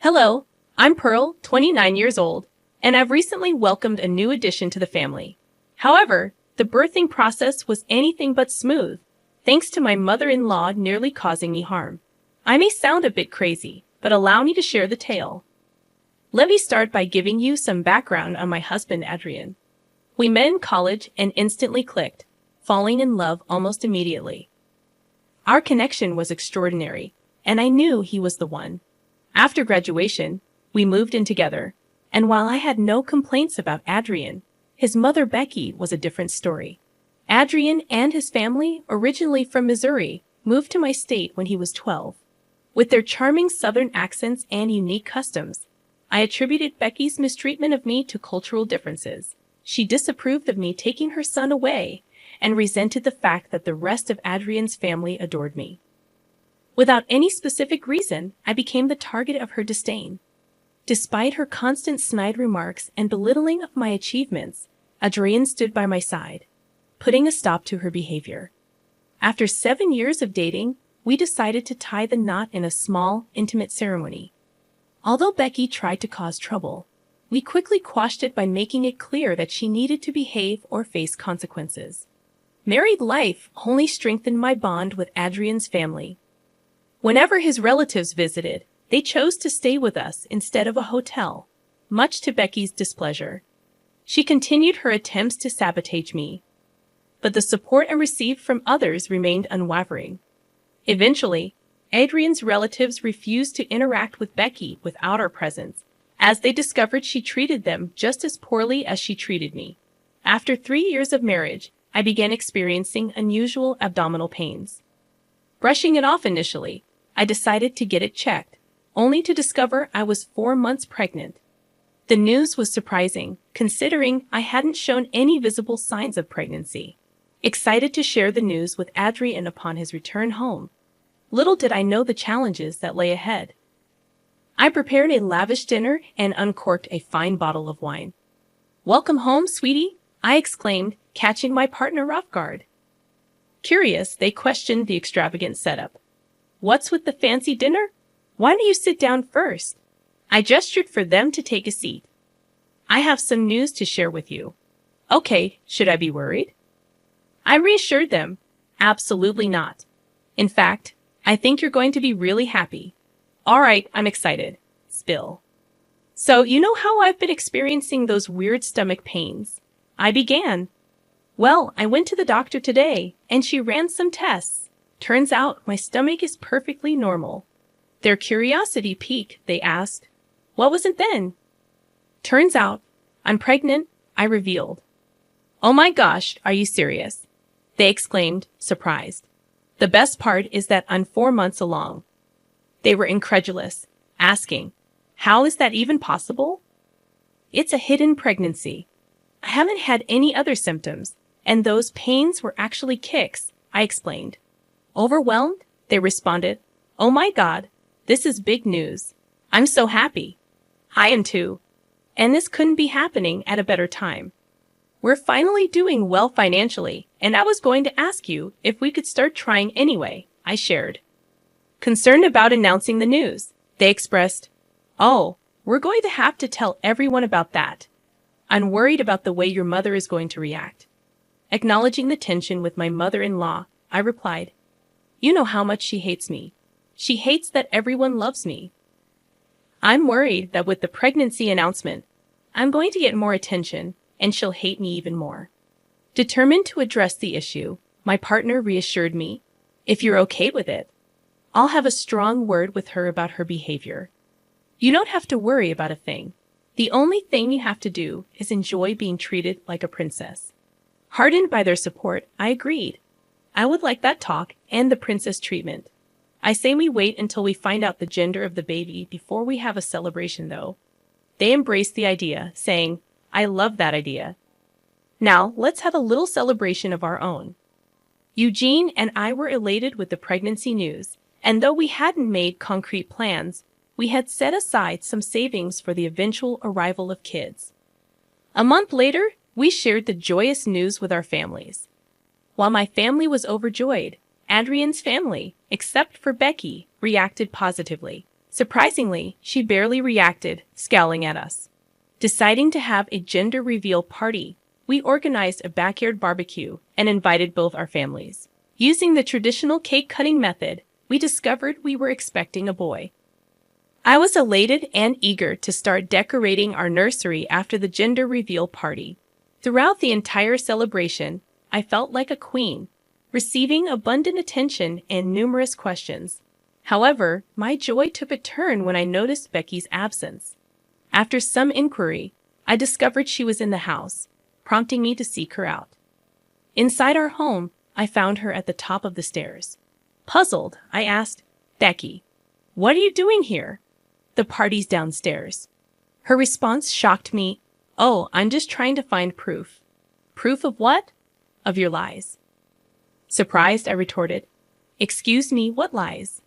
Hello, I'm Pearl, 29 years old, and I've recently welcomed a new addition to the family. However, the birthing process was anything but smooth, thanks to my mother-in-law nearly causing me harm. I may sound a bit crazy, but allow me to share the tale. Let me start by giving you some background on my husband, Adrian. We met in college and instantly clicked, falling in love almost immediately. Our connection was extraordinary, and I knew he was the one. After graduation, we moved in together, and while I had no complaints about Adrian, his mother Becky was a different story. Adrian and his family, originally from Missouri, moved to my state when he was 12. With their charming southern accents and unique customs, I attributed Becky's mistreatment of me to cultural differences. She disapproved of me taking her son away and resented the fact that the rest of Adrian's family adored me. Without any specific reason, I became the target of her disdain. Despite her constant snide remarks and belittling of my achievements, Adrian stood by my side, putting a stop to her behavior. After 7 years of dating, we decided to tie the knot in a small, intimate ceremony. Although Becky tried to cause trouble, we quickly quashed it by making it clear that she needed to behave or face consequences. Married life only strengthened my bond with Adrian's family. Whenever his relatives visited, they chose to stay with us instead of a hotel, much to Becky's displeasure. She continued her attempts to sabotage me, but the support I received from others remained unwavering. Eventually, Adrian's relatives refused to interact with Becky without our presence, as they discovered she treated them just as poorly as she treated me. After 3 years of marriage, I began experiencing unusual abdominal pains. Brushing it off initially, I decided to get it checked, only to discover I was 4 months pregnant. The news was surprising, considering I hadn't shown any visible signs of pregnancy. Excited to share the news with Adrian upon his return home, little did I know the challenges that lay ahead. I prepared a lavish dinner and uncorked a fine bottle of wine. "Welcome home, sweetie," I exclaimed, catching my partner off guard. Curious, they questioned the extravagant setup. "What's with the fancy dinner? Why don't you sit down first?" I gestured for them to take a seat. "I have some news to share with you." "Okay, should I be worried?" I reassured them. "Absolutely not. In fact, I think you're going to be really happy." "All right, I'm excited." Spill. "So, you know how I've been experiencing those weird stomach pains?" I began. "Well, I went to the doctor today, and she ran some tests. Turns out my stomach is perfectly normal." Their curiosity piqued, they asked, "What was it then?" "Turns out, I'm pregnant," I revealed. "Oh my gosh, are you serious?" they exclaimed, surprised. "The best part is that I'm 4 months along." They were incredulous, asking, "How is that even possible?" "It's a hidden pregnancy. I haven't had any other symptoms, and those pains were actually kicks," I explained. Overwhelmed, they responded, "Oh my God, this is big news. I'm so happy." "I am too. And this couldn't be happening at a better time. We're finally doing well financially, and I was going to ask you if we could start trying anyway," I shared. Concerned about announcing the news, they expressed, "Oh, we're going to have to tell everyone about that. I'm worried about the way your mother is going to react." Acknowledging the tension with my mother-in-law, I replied, "You know how much she hates me. She hates that everyone loves me. I'm worried that with the pregnancy announcement, I'm going to get more attention, and she'll hate me even more." Determined to address the issue, my partner reassured me, "If you're okay with it, I'll have a strong word with her about her behavior. You don't have to worry about a thing. The only thing you have to do is enjoy being treated like a princess." Heartened by their support, I agreed. I would like that talk and the princess treatment. I say we wait until we find out the gender of the baby before we have a celebration, though. They embraced the idea, saying, "I love that idea. Now, let's have a little celebration of our own." Eugene and I were elated with the pregnancy news, and though we hadn't made concrete plans, we had set aside some savings for the eventual arrival of kids. A month later, we shared the joyous news with our families. While my family was overjoyed, Adrian's family, except for Becky, reacted positively, Surprisingly, she barely reacted, scowling at us. Deciding to have a gender reveal party, we organized a backyard barbecue and invited both our families. Using the traditional cake-cutting method, we discovered we were expecting a boy. I was elated and eager to start decorating our nursery after the gender reveal party. Throughout the entire celebration, I felt like a queen, receiving abundant attention and numerous questions. However, my joy took a turn when I noticed Becky's absence. After some inquiry, I discovered she was in the house, prompting me to seek her out. Inside our home, I found her at the top of the stairs. Puzzled, I asked, "Becky, what are you doing here?" "The party's downstairs." Her response shocked me. "Oh, I'm just trying to find proof." "Proof of what?" "Of your lies." Surprised, I retorted, "Excuse me, what lies?"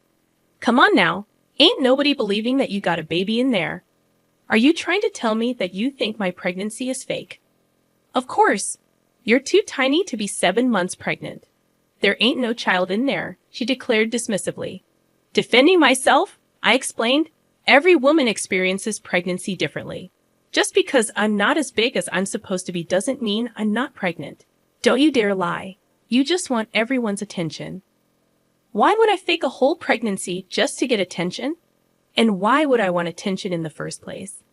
"Come on now, ain't nobody believing that you got a baby in there. Are you trying to tell me that you think my pregnancy is fake?" "Of course. You're too tiny to be 7 months pregnant. There ain't no child in there," she declared dismissively. Defending myself, I explained, "Every woman experiences pregnancy differently. Just because I'm not as big as I'm supposed to be doesn't mean I'm not pregnant. Don't you dare lie. You just want everyone's attention." "Why would I fake a whole pregnancy just to get attention? And why would I want attention in the first place?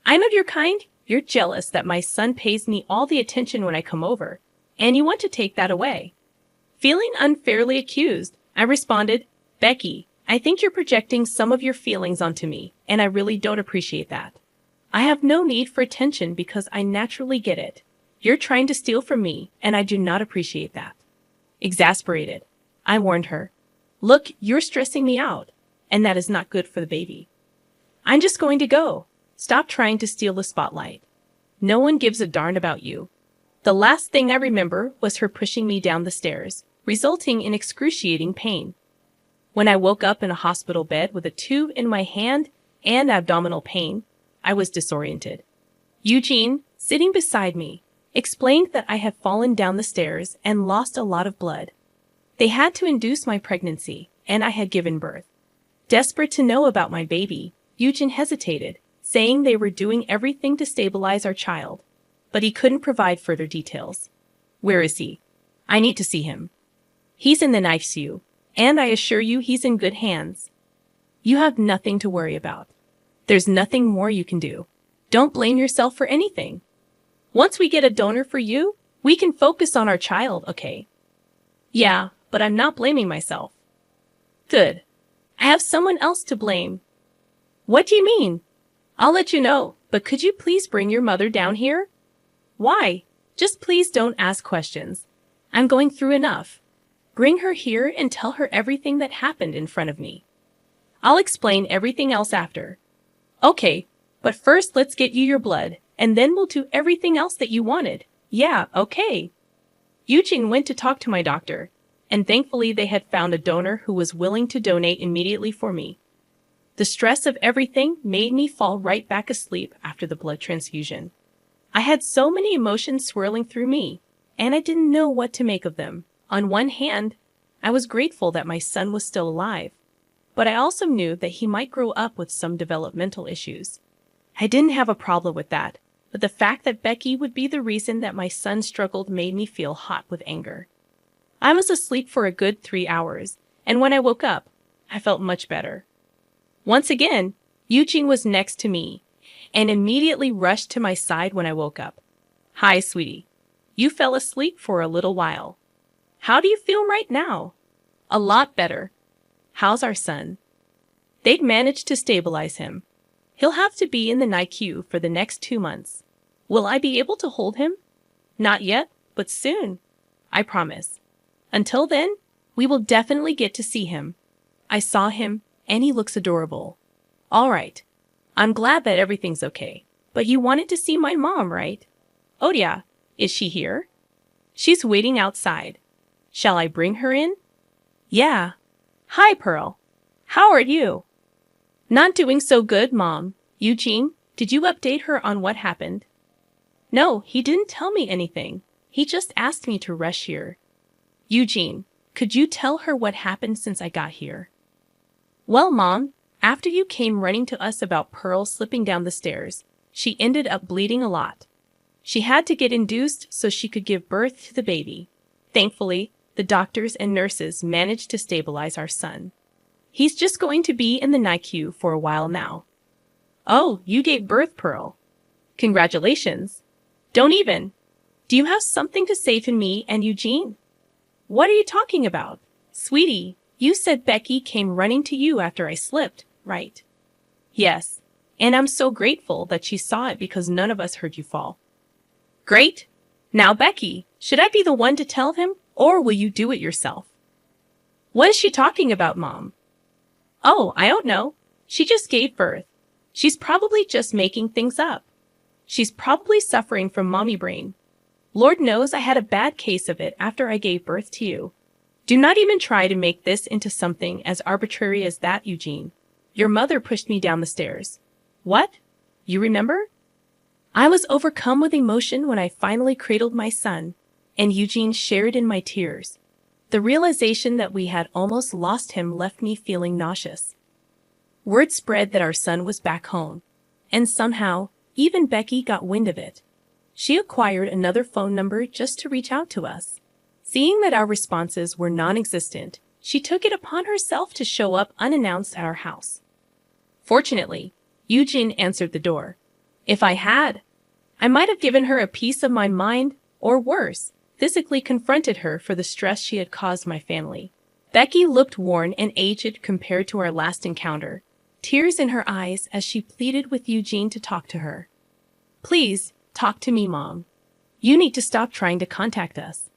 I'm of your kind. You're jealous that my son pays me all the attention when I come over, and you want to take that away." Feeling unfairly accused, I responded, "Becky, I think you're projecting some of your feelings onto me, and I really don't appreciate that. I have no need for attention because I naturally get it. You're trying to steal from me, and I do not appreciate that." Exasperated, I warned her, "Look, you're stressing me out, and that is not good for the baby. I'm just going to go. Stop trying to steal the spotlight. No one gives a darn about you." The last thing I remember was her pushing me down the stairs, resulting in excruciating pain. When I woke up in a hospital bed with a tube in my hand and abdominal pain, I was disoriented. Eugene, sitting beside me, explained that I had fallen down the stairs and lost a lot of blood. They had to induce my pregnancy, and I had given birth. Desperate to know about my baby, Eugene hesitated, saying they were doing everything to stabilize our child, but he couldn't provide further details. "Where is he? I need to see him." "He's in the ICU, and I assure you he's in good hands. You have nothing to worry about. There's nothing more you can do. Don't blame yourself for anything. Once we get a donor for you, we can focus on our child, okay?" "Yeah, but I'm not blaming myself." "Good. I have someone else to blame." "What do you mean?" "I'll let you know, but could you please bring your mother down here?" "Why? Just please don't ask questions. I'm going through enough. Bring her here and tell her everything that happened in front of me. I'll explain everything else after." "Okay, but first let's get you your blood, and then we'll do everything else that you wanted." "Yeah, okay." Eugene went to talk to my doctor, and thankfully they had found a donor who was willing to donate immediately for me. The stress of everything made me fall right back asleep after the blood transfusion. I had so many emotions swirling through me, and I didn't know what to make of them. On one hand, I was grateful that my son was still alive, but I also knew that he might grow up with some developmental issues. I didn't have a problem with that, but the fact that Becky would be the reason that my son struggled made me feel hot with anger. I was asleep for a good 3 hours, and when I woke up, I felt much better. Once again, Eugene was next to me and immediately rushed to my side when I woke up. "Hi, sweetie. You fell asleep for a little while. How do you feel right now?" "A lot better." "How's our son?" "They'd managed to stabilize him. He'll have to be in the NICU for the next 2 months. Will I be able to hold him?" "Not yet, but soon. I promise. Until then, we will definitely get to see him. I saw him, and he looks adorable." "All right. I'm glad that everything's okay. But you wanted to see my mom, right?" "Oh yeah. Is she here?" "She's waiting outside. Shall I bring her in?" "Yeah." "Hi, Pearl. How are you?" "Not doing so good, Mom. Eugene, did you update her on what happened?" "No, he didn't tell me anything. He just asked me to rush here." "Eugene, could you tell her what happened since I got here?" "Well, Mom, After you came running to us about Pearl slipping down the stairs, she ended up bleeding a lot. She had to get induced so she could give birth to the baby. Thankfully, the doctors and nurses managed to stabilize our son. He's just going to be in the NICU for a while now. Oh, you gave birth, Pearl. Congratulations. Don't even. Do you have something to say to me and Eugene? What are you talking about? Sweetie, you said Becky came running to you after I slipped, right? Yes, and I'm so grateful that she saw it because none of us heard you fall. Great. Now, Becky, should I be the one to tell him, or will you do it yourself? What is she talking about, Mom? Oh, I don't know. She just gave birth. She's probably just making things up. She's probably suffering from mommy brain. Lord knows I had a bad case of it after I gave birth to you. Do not even try to make this into something as arbitrary as that, Eugene. Your mother pushed me down the stairs. What? You remember? I was overcome with emotion when I finally cradled my son, and Eugene shared in my tears. The realization that we had almost lost him left me feeling nauseous. Word spread that our son was back home, and somehow, even Becky got wind of it. She acquired another phone number just to reach out to us. Seeing that our responses were non-existent, she took it upon herself to show up unannounced at our house. Fortunately, Eugene answered the door. If I had, I might have given her a piece of my mind, or worse, physically confronted her for the stress she had caused my family. Becky looked worn and aged compared to our last encounter, tears in her eyes as she pleaded with Eugene to talk to her. Please, talk to me, Mom. You need to stop trying to contact us.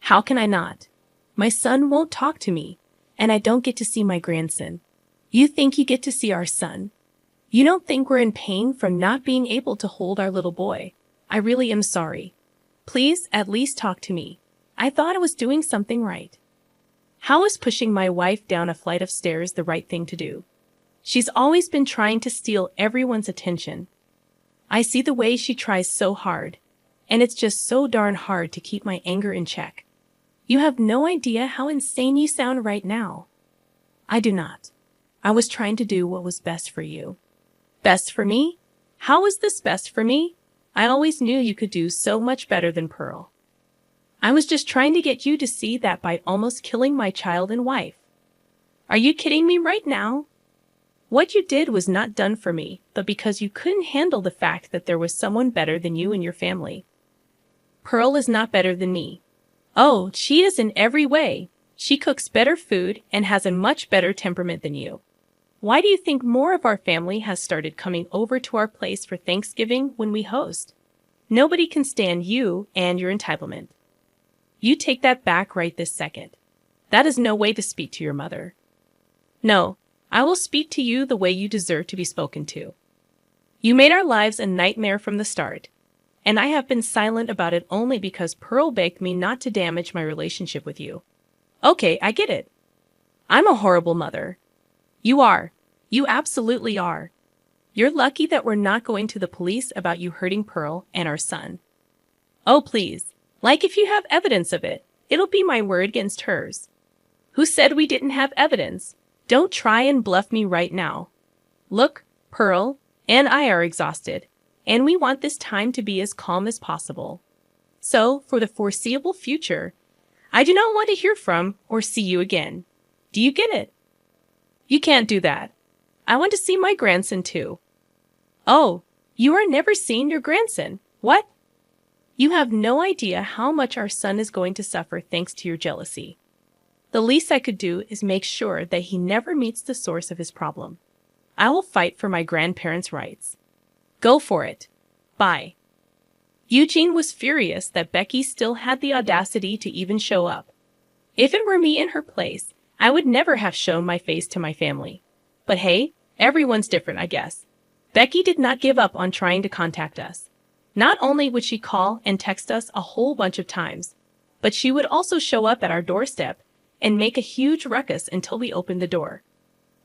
How can I not? My son won't talk to me, and I don't get to see my grandson. You think you get to see our son? You don't think we're in pain from not being able to hold our little boy? I really am sorry. Please, at least talk to me. I thought I was doing something right. How is pushing my wife down a flight of stairs the right thing to do? She's always been trying to steal everyone's attention. I see the way she tries so hard, and it's just so darn hard to keep my anger in check. You have no idea how insane you sound right now. I do not. I was trying to do what was best for you. Best for me? How is this best for me? I always knew you could do so much better than Pearl. I was just trying to get you to see that by almost killing my child and wife. Are you kidding me right now? What you did was not done for me, but because you couldn't handle the fact that there was someone better than you and your family. Pearl is not better than me. Oh, she is in every way. She cooks better food and has a much better temperament than you. Why do you think more of our family has started coming over to our place for Thanksgiving when we host? Nobody can stand you and your entitlement. You take that back right this second. That is no way to speak to your mother. No, I will speak to you the way you deserve to be spoken to. You made our lives a nightmare from the start, and I have been silent about it only because Pearl begged me not to damage my relationship with you. Okay, I get it. I'm a horrible mother. You are. You absolutely are. You're lucky that we're not going to the police about you hurting Pearl and our son. Oh, please. Like if you have evidence of it, it'll be my word against hers. Who said we didn't have evidence? Don't try and bluff me right now. Look, Pearl and I are exhausted, and we want this time to be as calm as possible. So, for the foreseeable future, I do not want to hear from or see you again. Do you get it? You can't do that. I want to see my grandson too. Oh, you are never seeing your grandson. What? You have no idea how much our son is going to suffer thanks to your jealousy. The least I could do is make sure that he never meets the source of his problem. I will fight for my grandparents' rights. Go for it. Bye. Eugene was furious that Becky still had the audacity to even show up. If it were me in her place, I would never have shown my face to my family. But hey, everyone's different, I guess. Becky did not give up on trying to contact us. Not only would she call and text us a whole bunch of times, but she would also show up at our doorstep and make a huge ruckus until we opened the door.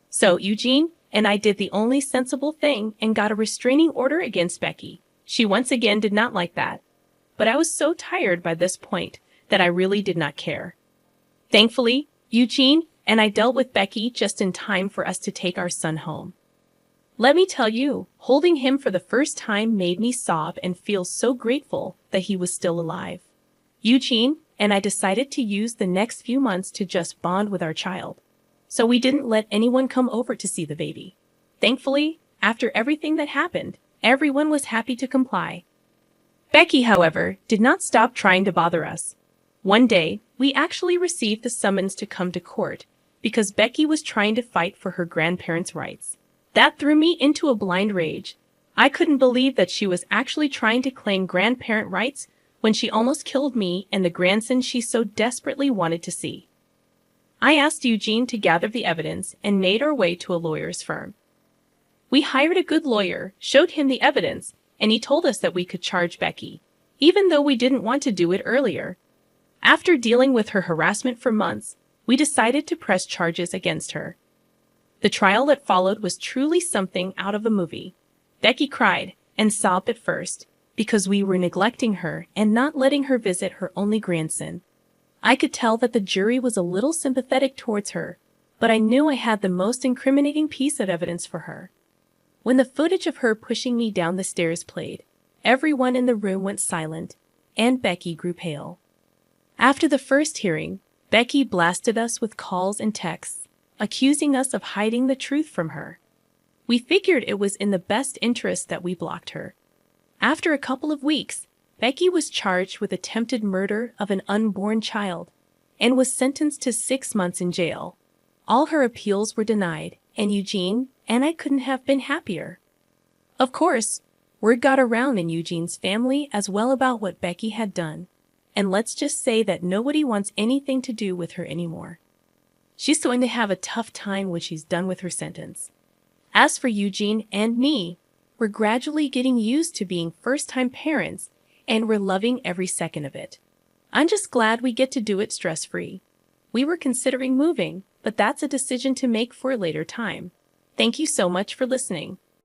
So Eugene and I did the only sensible thing and got a restraining order against Becky. She once again did not like that. But I was so tired by this point that I really did not care. Thankfully, Eugene and I dealt with Becky just in time for us to take our son home. Let me tell you, holding him for the first time made me sob and feel so grateful that he was still alive. Eugene and I decided to use the next few months to just bond with our child. So we didn't let anyone come over to see the baby. Thankfully, after everything that happened, everyone was happy to comply. Becky, however, did not stop trying to bother us. One day, we actually received the summons to come to court because Becky was trying to fight for her grandparents' rights. That threw me into a blind rage. I couldn't believe that she was actually trying to claim grandparent rights when she almost killed me and the grandson she so desperately wanted to see. I asked Eugene to gather the evidence and made our way to a lawyer's firm. We hired a good lawyer, showed him the evidence, and he told us that we could charge Becky, even though we didn't want to do it earlier. After dealing with her harassment for months, we decided to press charges against her. The trial that followed was truly something out of a movie. Becky cried and sobbed at first because we were neglecting her and not letting her visit her only grandson. I could tell that the jury was a little sympathetic towards her, but I knew I had the most incriminating piece of evidence for her. When the footage of her pushing me down the stairs played, everyone in the room went silent, and Becky grew pale. After the first hearing, Becky blasted us with calls and texts, accusing us of hiding the truth from her. We figured it was in the best interest that we blocked her. After a couple of weeks, Becky was charged with attempted murder of an unborn child and was sentenced to 6 months in jail. All her appeals were denied, and Eugene and I couldn't have been happier. Of course, word got around in Eugene's family as well about what Becky had done, and let's just say that nobody wants anything to do with her anymore. She's going to have a tough time when she's done with her sentence. As for Eugene and me, we're gradually getting used to being first-time parents, and we're loving every second of it. I'm just glad we get to do it stress-free. We were considering moving, but that's a decision to make for a later time. Thank you so much for listening.